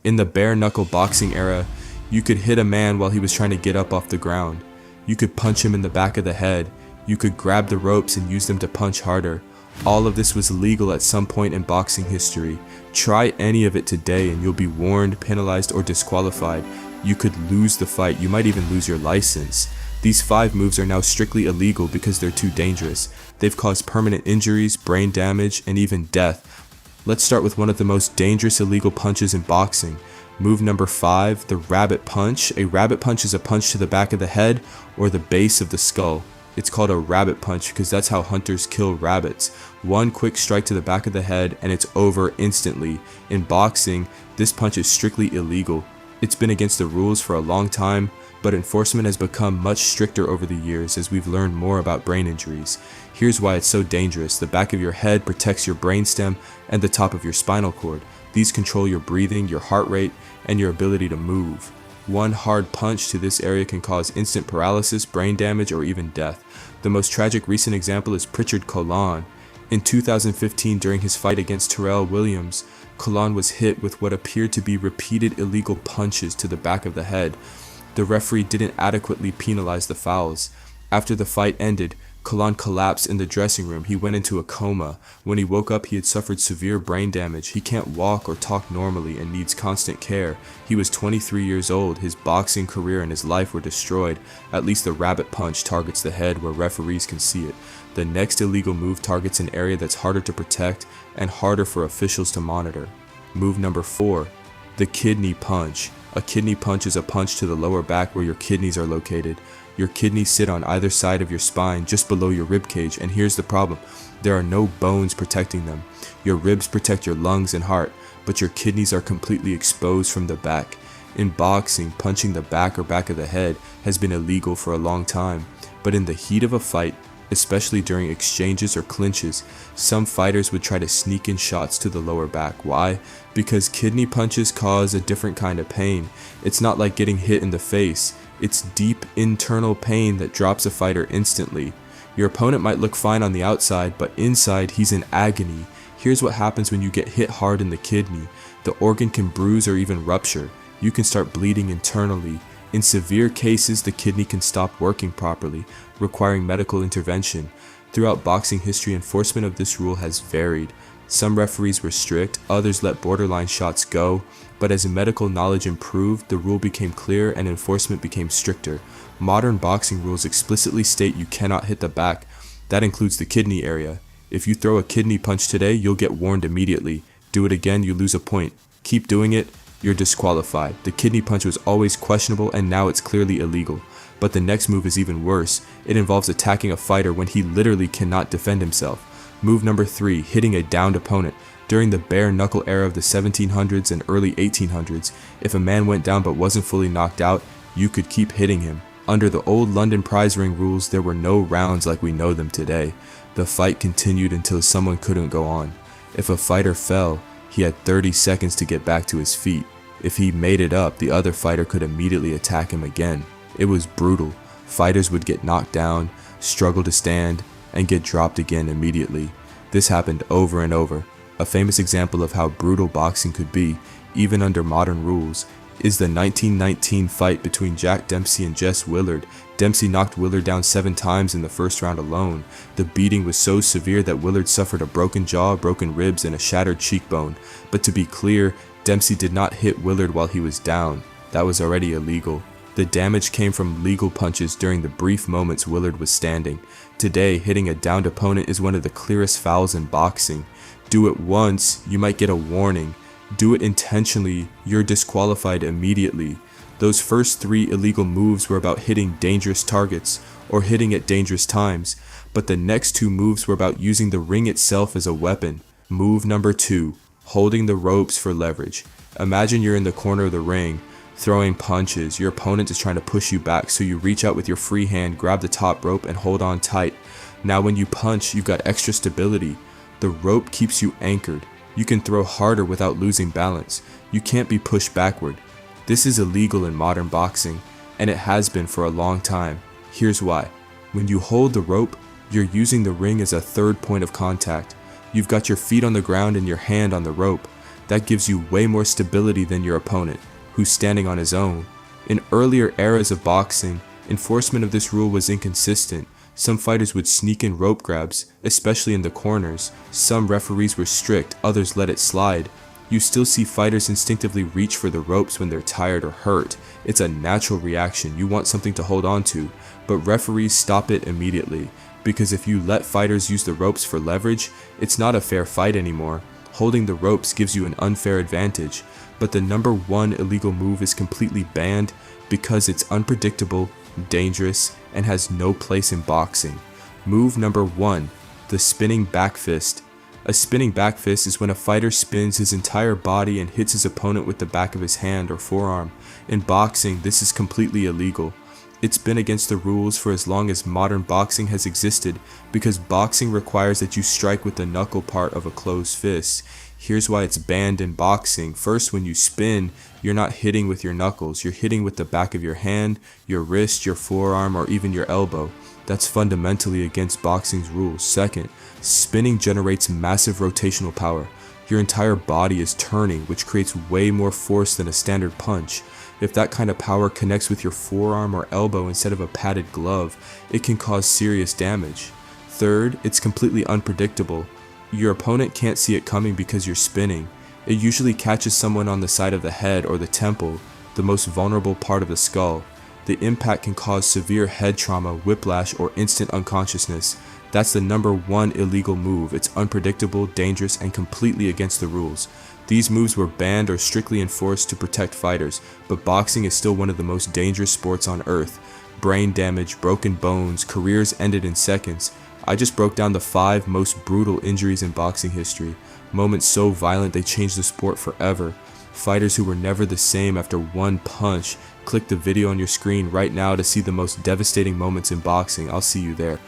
In the bare knuckle boxing era, you could hit a man while he was trying to get up off the ground. You could punch him in the back of the head. You could grab the ropes and use them to punch harder. All of this was legal at some point in boxing history. Try any of it today and you'll be warned, penalized, or disqualified. You could lose the fight. You might even lose your license. These 5 moves are now strictly illegal because they're too dangerous. They've caused permanent injuries, brain damage, and even death. Let's start with one of the most dangerous illegal punches in boxing. Move number 5, the rabbit punch. A rabbit punch is a punch to the back of the head or the base of the skull. It's called a rabbit punch because that's how hunters kill rabbits. One quick strike to the back of the head and it's over instantly. In boxing, this punch is strictly illegal. It's been against the rules for a long time, but enforcement has become much stricter over the years as we've learned more about brain injuries. Here's why it's so dangerous. The back of your head protects your brainstem and the top of your spinal cord. These control your breathing, your heart rate, and your ability to move. One hard punch to this area can cause instant paralysis, brain damage, or even death. The most tragic recent example is Prichard Colon. In 2015, during his fight against Terrell Williams, Colon was hit with what appeared to be repeated illegal punches to the back of the head. The referee didn't adequately penalize the fouls. After the fight ended, Colon collapsed in the dressing room. He went into a coma. When he woke up, he had suffered severe brain damage. He can't walk or talk normally and needs constant care. He was 23 years old. His boxing career and his life were destroyed. At least the rabbit punch targets the head where referees can see it. The next illegal move targets an area that's harder to protect and harder for officials to monitor. Move number 4, the kidney punch. A kidney punch is a punch to the lower back where your kidneys are located. Your kidneys sit on either side of your spine, just below your rib cage, and here's the problem. There are no bones protecting them. Your ribs protect your lungs and heart, but your kidneys are completely exposed from the back. In boxing, punching the back or back of the head has been illegal for a long time, but in the heat of a fight, especially during exchanges or clinches, some fighters would try to sneak in shots to the lower back. Why? Because kidney punches cause a different kind of pain. It's not like getting hit in the face. It's deep internal pain that drops a fighter instantly. Your opponent might look fine on the outside, but inside he's in agony. Here's what happens when you get hit hard in the kidney. The organ can bruise or even rupture. You can start bleeding internally. In severe cases, the kidney can stop working properly, requiring medical intervention. Throughout boxing history, enforcement of this rule has varied. Some referees were strict, others let borderline shots go, but as medical knowledge improved, the rule became clear and enforcement became stricter. Modern boxing rules explicitly state you cannot hit the back. That includes the kidney area. If you throw a kidney punch today, you'll get warned immediately. Do it again, you lose a point. Keep doing it, you're disqualified. The kidney punch was always questionable and now it's clearly illegal. But the next move is even worse. It involves attacking a fighter when he literally cannot defend himself. Move number 3, hitting a downed opponent. During the bare knuckle era of the 1700s and early 1800s, if a man went down but wasn't fully knocked out, you could keep hitting him. Under the old London prize ring rules, there were no rounds like we know them today. The fight continued until someone couldn't go on. If a fighter fell, he had 30 seconds to get back to his feet. If he made it up, the other fighter could immediately attack him again. It was brutal. Fighters would get knocked down, struggle to stand, and get dropped again immediately. This happened over and over. A famous example of how brutal boxing could be, even under modern rules, is the 1919 fight between Jack Dempsey and Jess Willard. Dempsey knocked Willard down 7 times in the first round alone. The beating was so severe that Willard suffered a broken jaw, broken ribs, and a shattered cheekbone. But to be clear, Dempsey did not hit Willard while he was down. That was already illegal. The damage came from legal punches during the brief moments Willard was standing. Today, hitting a downed opponent is one of the clearest fouls in boxing. Do it once, you might get a warning. Do it intentionally, you're disqualified immediately. Those first 3 illegal moves were about hitting dangerous targets or hitting at dangerous times, but the next 2 moves were about using the ring itself as a weapon. Move number 2, holding the ropes for leverage. Imagine you're in the corner of the ring, throwing punches. Your opponent is trying to push you back, so you reach out with your free hand, grab the top rope, and hold on tight. Now when you punch, you've got extra stability. The rope keeps you anchored. You can throw harder without losing balance. You can't be pushed backward. This is illegal in modern boxing, and it has been for a long time. Here's why. When you hold the rope, you're using the ring as a third point of contact. You've got your feet on the ground and your hand on the rope. That gives you way more stability than your opponent, who's standing on his own. In earlier eras of boxing, enforcement of this rule was inconsistent. Some fighters would sneak in rope grabs, especially in the corners. Some referees were strict, others let it slide. You still see fighters instinctively reach for the ropes when they're tired or hurt. It's a natural reaction, you want something to hold on to, but referees stop it immediately. Because if you let fighters use the ropes for leverage, it's not a fair fight anymore. Holding the ropes gives you an unfair advantage, but the number one illegal move is completely banned because it's unpredictable, dangerous, and has no place in boxing. Move number 1, the spinning back fist. A spinning back fist is when a fighter spins his entire body and hits his opponent with the back of his hand or forearm. In boxing, this is completely illegal. It's been against the rules for as long as modern boxing has existed because boxing requires that you strike with the knuckle part of a closed fist. Here's why it's banned in boxing. First, when you spin, you're not hitting with your knuckles. You're hitting with the back of your hand, your wrist, your forearm, or even your elbow. That's fundamentally against boxing's rules. Second, spinning generates massive rotational power. Your entire body is turning, which creates way more force than a standard punch. If that kind of power connects with your forearm or elbow instead of a padded glove, it can cause serious damage. Third, it's completely unpredictable. Your opponent can't see it coming because you're spinning. It usually catches someone on the side of the head or the temple, the most vulnerable part of the skull. The impact can cause severe head trauma, whiplash, or instant unconsciousness. That's the number one illegal move. It's unpredictable, dangerous, and completely against the rules. These moves were banned or strictly enforced to protect fighters, but boxing is still one of the most dangerous sports on earth. Brain damage, broken bones, careers ended in seconds. I just broke down the 5 most brutal injuries in boxing history. Moments so violent they changed the sport forever. Fighters who were never the same after one punch. Click the video on your screen right now to see the most devastating moments in boxing. I'll see you there.